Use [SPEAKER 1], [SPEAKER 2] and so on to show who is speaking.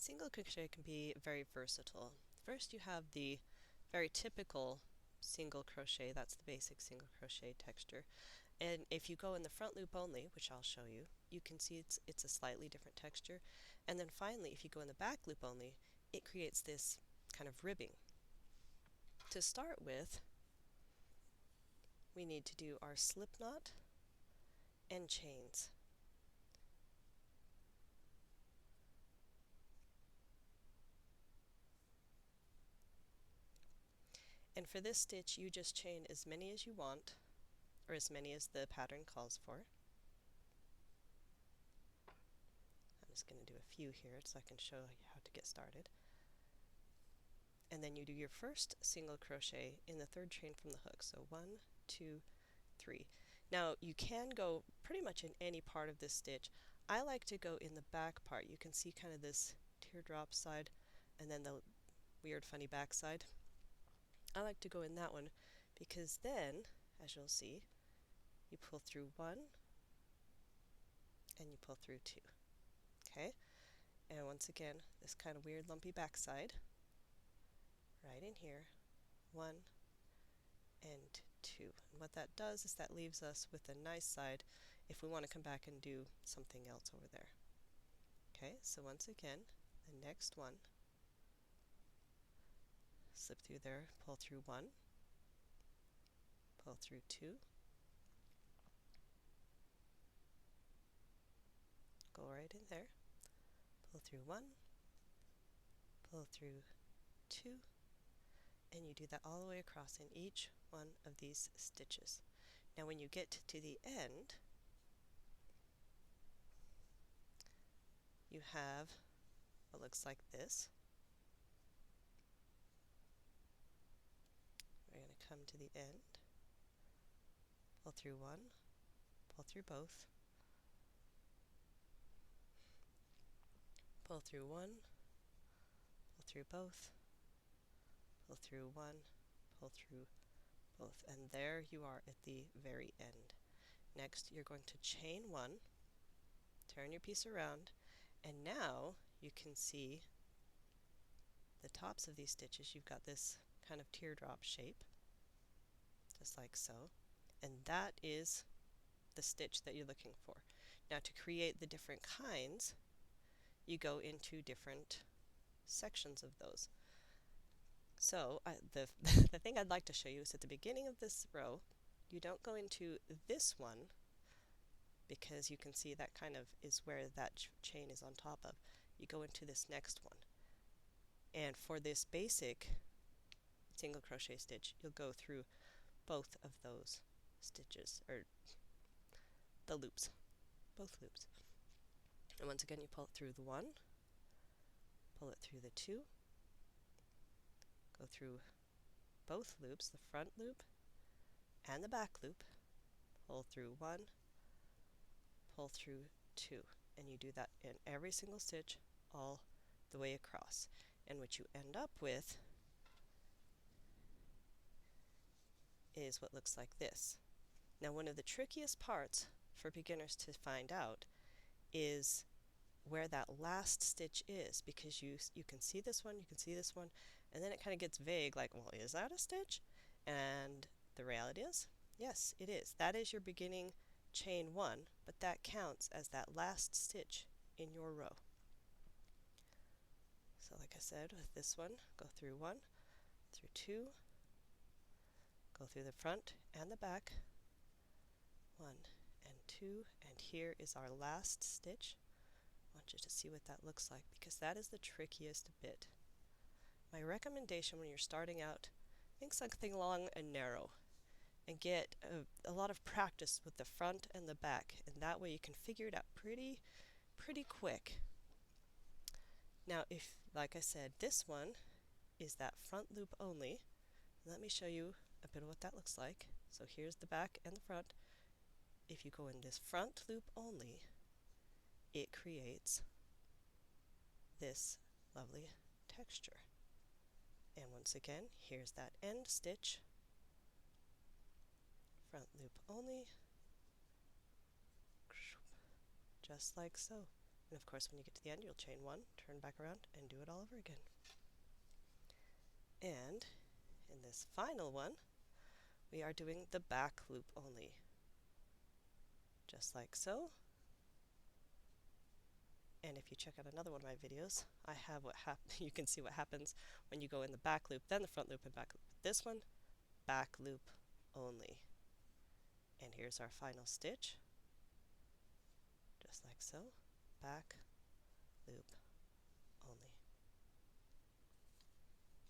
[SPEAKER 1] Single crochet can be very versatile. First you have the very typical single crochet, that's the basic single crochet texture. And if you go in the front loop only, which I'll show you, you can see it's a slightly different texture. And then finally, if you go in the back loop only, it creates this kind of ribbing. To start with, we need to do our slip knot and chains. And for this stitch, you just chain as many as you want, or as many as the pattern calls for. I'm just going to do a few here so I can show you how to get started. And then you do your first single crochet in the third chain from the hook. So 1, 2, 3. Now you can go pretty much in any part of this stitch. I like to go in the back part. You can see kind of this teardrop side and then the weird funny back side. I like to go in that one because then, as you'll see, you pull through 1 and you pull through 2. Okay? And once again, this kind of weird lumpy back side, right in here, 1 and 2. And what that does is that leaves us with a nice side if we want to come back and do something else over there. Okay, so once again, the next one, slip through there, pull through 1, pull through 2, go right in there, pull through 1, pull through 2, and you do that all the way across in each one of these stitches. Now when you get to the end, you have what looks like this. We're going to come to the end, pull through 1, pull through both, pull through 1, pull through both, pull through 1, pull through both, and there you are at the very end. Next you're going to chain 1, turn your piece around, and now you can see the tops of these stitches. You've got this kind of teardrop shape, just like so, and that is the stitch that you're looking for. Now to create the different kinds, you go into different sections of those. So the thing I'd like to show you is at the beginning of this row, you don't go into this one because you can see that kind of is where that chain is on top of. You go into this next one. And for this basic single crochet stitch, you'll go through both of those stitches, or the loops, both loops. And once again, you pull it through the 1, pull it through the 2, go through both loops, the front loop and the back loop, pull through 1, pull through 2, and you do that in every single stitch all the way across. And what you end up with is what looks like this. Now one of the trickiest parts for beginners to find out is where that last stitch is, because you can see this one, you can see this one, and then it kind of gets vague, like, well, is that a stitch? And the reality is, yes, it is. That is your beginning chain 1, but that counts as that last stitch in your row. So like I said, with this one, go through 1, through 2, go through the front and the back, 1 and 2, and here is our last stitch. I want you to see what that looks like, because that is the trickiest bit. My recommendation when you're starting out, think something long and narrow, and get a lot of practice with the front and the back, and that way you can figure it out pretty quick. Now if, like I said, this one is that front loop only, let me show you a bit of what that looks like. So here's the back and the front. If you go in this front loop only, it creates this lovely texture. And once again, here's that end stitch, front loop only, just like so. And of course, when you get to the end, you'll chain one, turn back around, and do it all over again. And in this final one, we are doing the back loop only, just like so. And if you check out another one of my videos, I have you can see what happens when you go in the back loop, then the front loop and back loop. This one, back loop only. And here's our final stitch, just like so, back, loop,